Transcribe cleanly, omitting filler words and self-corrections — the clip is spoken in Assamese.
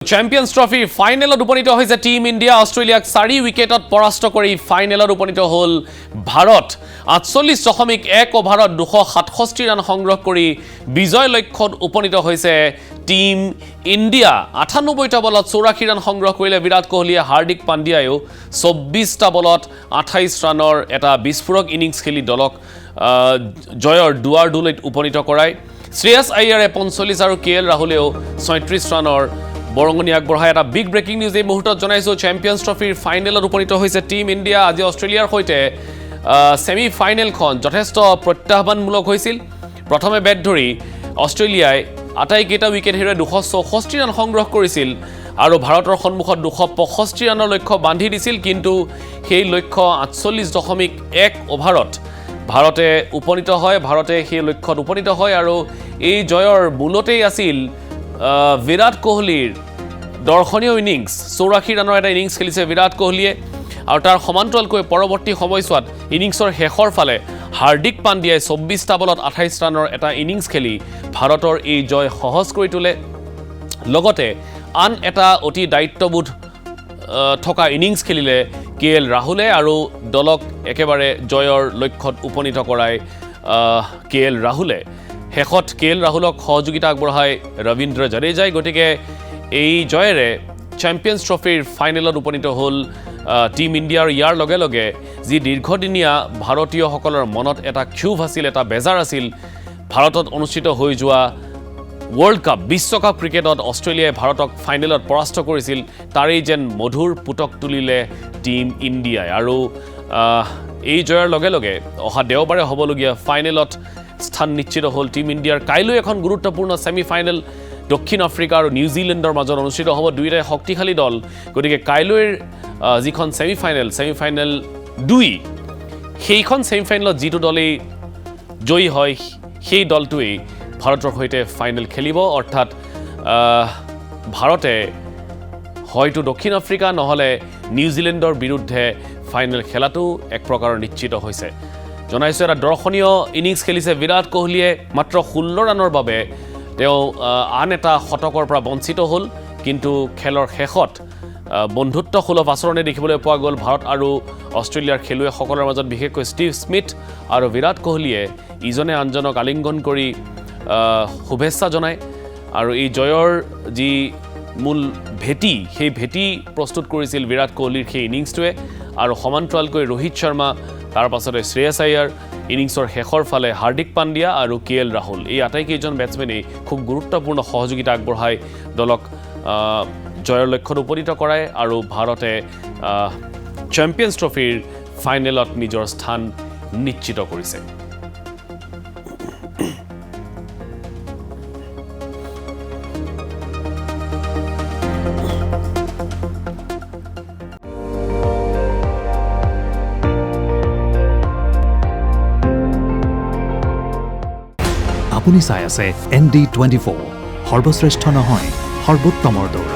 চ্যাম্পিয়ন্স ট্ৰফিৰ ফাইনেলত উপনীত হৈছে টিম ইণ্ডিয়া অষ্ট্ৰেলিয়াক 4 উইকেটত পৰাস্ত কৰি ফাইনেলত উপনীত হ'ল ভাৰত 48.1 অভাৰত 267 ৰান সংগ্ৰহ কৰি বিজয় লক্ষ্যত উপনীত হৈছে টিম ইণ্ডিয়া 98টা বলত 84 ৰান সংগ্ৰহ কৰিলে বিৰাট কোহলীয়ে হাৰ্দিক পাণ্ডিয়ায়ো 24টা বলত 28 ৰানৰ এটা বিস্ফোৰক ইনিংছ খেলি দলক জয়ৰ দুৱাৰ দুলৈত উপনীত কৰায় শ্ৰেয়াছ আয়াৰে 45 আৰু কেএল ৰাহুলেও 36 ৰানৰ বৰঙণি আগবঢ়ায় এটা বিগ ব্ৰেকিং নিউজ এই মুহূৰ্তত জনাইছো চ্যাম্পিয়ন্স ট্ৰফিৰ ফাইনেলত উপনীত হৈছে টিম ইণ্ডিয়া আজি অষ্ট্ৰেলিয়াৰ সৈতে সেমি ফাইনেলখন যথেষ্ট প্ৰত্যাহ্বানমূলক হৈছিল প্ৰথমে বেট ধৰি অষ্ট্ৰেলিয়াই আটাইকেইটা উইকেট হেৰুৱাই 264 ৰান সংগ্ৰহ কৰিছিল আৰু ভাৰতৰ সন্মুখত 265 ৰানৰ লক্ষ্য বান্ধি দিছিল কিন্তু সেই লক্ষ্য 48.1 অভাৰত ভাৰতে উপনীত হয় ভাৰতে সেই লক্ষ্যত উপনীত হয় আৰু এই জয়ৰ মূলতেই আছিল বিৰাট কোহলীৰ দৰ্শনীয় ইনিংছ 84 ৰানৰ এটা ইনিংছ খেলিছে বিৰাট কোহলীয়ে আৰু তাৰ সমান্তৰালকৈ পৰৱৰ্তী সময়ছোৱাত ইনিংছৰ শেষৰ ফালে হাৰ্দিক পাণ্ডিয়াই 24টা বলত 28 ৰানৰ এটা ইনিংছ খেলি ভাৰতৰ এই জয় সহজ কৰি তোলে লগতে আন এটা অতি দায়িত্ববোধ থকা ইনিংছ খেলিলে কেএল ৰাহুলে আৰু দলক একেবাৰে জয়ৰ লক্ষ্যত উপনীত কৰায় কেএল ৰাহুলে শেষত কেএল ৰাহুলক সহযোগিতা আগবঢ়ায় ৰবীন্দ্ৰ জাদেজাই গতিকে এই জয়েৰে চ্যাম্পিয়ন্স ট্ৰফিৰ ফাইনেলত উপনীত হ'ল টিম ইণ্ডিয়াৰ ইয়াৰ লগে লগে যি দীৰ্ঘদিনীয়া ভাৰতীয়সকলৰ মনত এটা ক্ষোভ আছিল এটা বেজাৰ আছিল ভাৰতত অনুষ্ঠিত হৈ যোৱা ৱৰ্ল্ড কাপ বিশ্বকাপ ক্ৰিকেটত অষ্ট্ৰেলিয়াই ভাৰতক ফাইনেলত পৰাস্ত কৰিছিল তাৰেই যেন মধুৰ পুতক তুলিলে টিম ইণ্ডিয়াই আৰু এই জয়ৰ লগে লগে অহা দেওবাৰে হ'বলগীয়া ফাইনেলত স্থান নিশ্চিত হ'ল টিম ইণ্ডিয়াৰ কাইলৈ এখন গুৰুত্বপূৰ্ণ ছেমি ফাইনেল দক্ষিণ আফ্ৰিকা আৰু নিউজিলেণ্ডৰ মাজত অনুষ্ঠিত হ'ব দুয়োটাই শক্তিশালী দল গতিকে কাইলৈৰ যিখন ছেমি ফাইনেল 2 সেইখন ছেমি ফাইনেলত যিটো দলেই জয়ী হয় সেই দলটোৱেই ভাৰতৰ সৈতে ফাইনেল খেলিব অৰ্থাৎ ভাৰতে হয়তো দক্ষিণ আফ্ৰিকা নহ'লে নিউজিলেণ্ডৰ বিৰুদ্ধে ফাইনেল খেলাটো এক প্ৰকাৰৰ নিশ্চিত হৈছে জনাইছো এটা দৰ্শনীয় ইনিংছ খেলিছে বিৰাট কোহলীয়ে মাত্ৰ 16 ৰানৰ বাবে তেওঁ আন এটা শতকৰ পৰা বঞ্চিত হ'ল কিন্তু খেলৰ শেষত বন্ধুত্বসুলভ আচৰণে দেখিবলৈ পোৱা গ'ল ভাৰত আৰু অষ্ট্ৰেলিয়াৰ খেলুৱৈসকলৰ মাজত বিশেষকৈ ষ্টিভ স্মিথ আৰু বিৰাট কোহলীয়ে ইজনে আনজনক আলিংগন কৰি শুভেচ্ছা জনায় আৰু এই জয়ৰ যি মূল ভেটি সেই ভেটি প্ৰস্তুত কৰিছিল বিৰাট কোহলীৰ সেই ইনিংছটোৱে আৰু সমান্তৰালকৈ ৰোহিত শৰ্মা তাৰ পাছতে শ্ৰেয়াছ আয়াৰ ইনিংছৰ শেষৰ ফালে হাৰ্দিক পাণ্ডিয়া আৰু কেএল ৰাহুল এই আটাইকেইজন বেটছমেনেই খুব গুৰুত্বপূৰ্ণ সহযোগিতা আগবঢ়াই দলক জয়ৰ লক্ষ্যত উপনীত কৰায় আৰু ভাৰতে চ্যাম্পিয়ন্স ট্ৰফিৰ ফাইনেলত নিজৰ স্থান নিশ্চিত কৰিছে আপুনি চাই আছে ND24 সৰ্বশ্ৰেষ্ঠ নহয় সৰ্বোত্তমৰ দৌৰ